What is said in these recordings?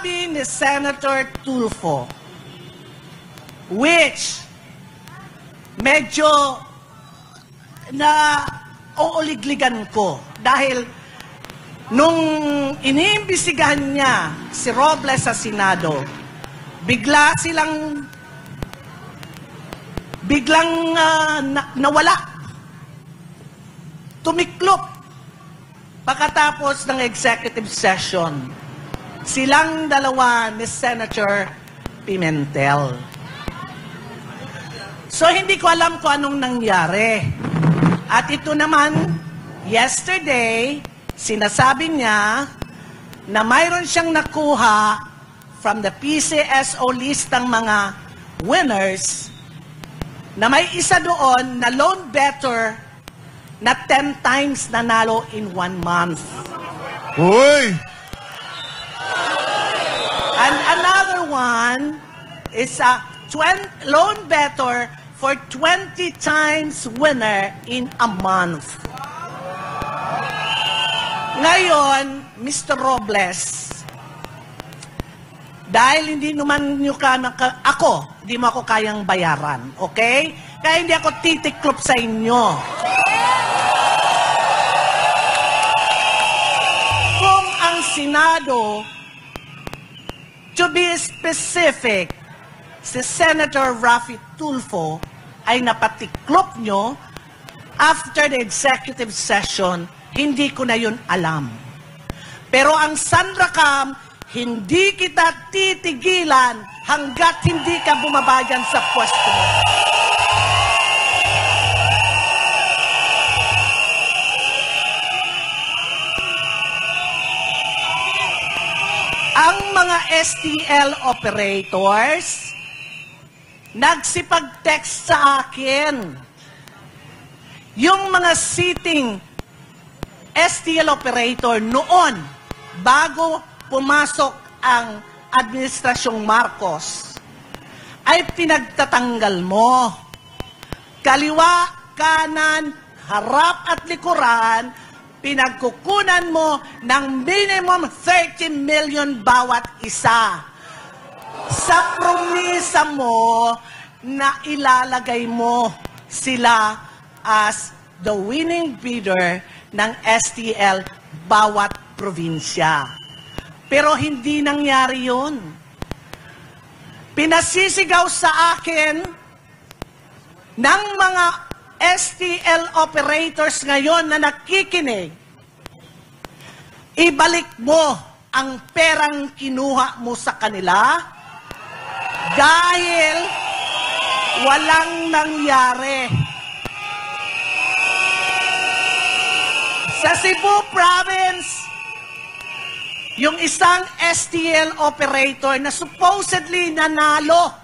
sinabi ni Senator Tulfo, which medyo na uuligligan ko dahil nung iniimbisigahan niya si Robles sa Senado, biglang nawala. Tumiklop pagkatapos ng executive session. Silang dalawa ni Senator Pimentel. So hindi ko alam kung anong nangyari. At ito naman, yesterday, sinasabi niya na mayroon siyang nakuha from the PCSO list ng mga winners na may isa doon na loan better na 10 times nanalo in 1 month. Uy! And another one is a loan better for 20 times winner in a month. Ngayon, Mr. Robles, dahil hindi naman nyo hindi mo ako kayang bayaran, okay? Kaya hindi ako titiklop sa inyo. Kung ang Senado, to be specific, si Senator Raffy Tulfo ay napatiklop nyo after the executive session, hindi ko na yun alam. Pero ang Sandracam, hindi kita titigilan hanggat hindi ka bumaba dyan sa pwesto mo. Ang mga STL operators nagsipag-text sa akin. Yung mga sitting STL operator noon, bago pumasok ang Administrasyong Marcos, ay pinagtatanggal mo. Kaliwa, kanan, harap at likuran, pinagkukunan mo ng minimum 30 million bawat isa. Sa promisa mo na ilalagay mo sila as the winning bidder ng STL bawat probinsya. Pero hindi nangyari yun. Pinasisigaw sa akin ng mga STL operators ngayon na nakikinig, ibalik mo ang perang kinuha mo sa kanila dahil walang nangyari. Sa Cebu Province, yung isang STL operator na supposedly nanalo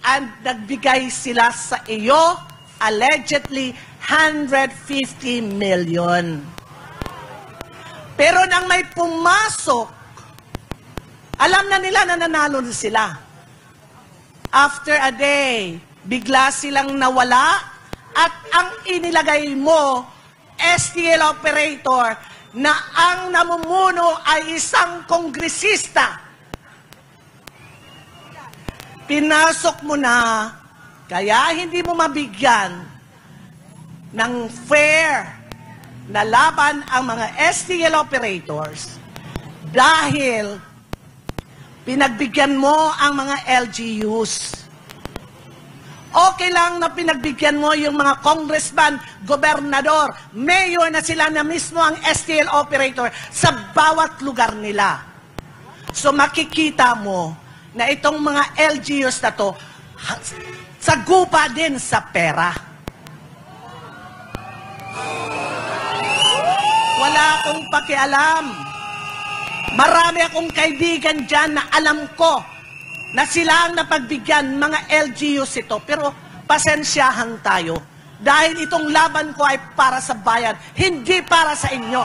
and nagbigay sila sa iyo, allegedly, 150 million. Pero nang may pumasok, alam na nila na nanalo na sila. After a day, bigla silang nawala at ang inilagay mo, STL operator, na ang namumuno ay isang kongresista. Pinasok mo na, kaya hindi mo mabigyan ng fair na laban ang mga STL operators dahil pinagbigyan mo ang mga LGUs. Okay lang na pinagbigyan mo yung mga congressman, gobernador, mayor na sila na mismo ang STL operator sa bawat lugar nila. So makikita mo na itong mga LGUs na to, sagupa din sa pera. Wala akong pakialam. Marami akong kaibigan dyan na alam ko na sila ang napagbigyan, mga LGUs ito. Pero pasensyahan tayo. Dahil itong laban ko ay para sa bayan, hindi para sa inyo.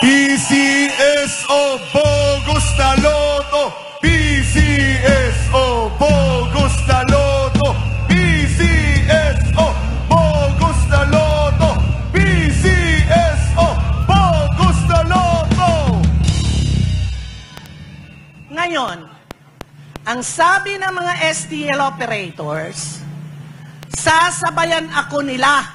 PCSO Bogus na Loto! PCSO Bogus na Loto! PCSO Bogus na Loto! PCSO Bogus na Loto! Ngayon, ang sabi ng mga STL operators, sasabayan ako nila.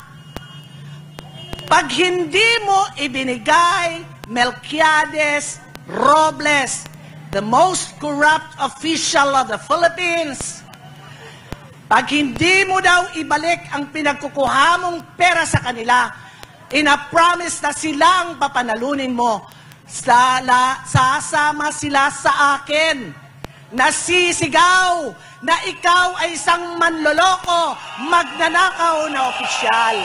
Pag hindi mo ibinigay Melquiades Robles, the most corrupt official of the Philippines, pag hindi mo daw ibalik ang pinagkukuha mong pera sa kanila, ina-promise na silang papanalunin mo, sasama sila sa akin. Nasisigaw na ikaw ay isang manloloko, magnanakaw na opisyal.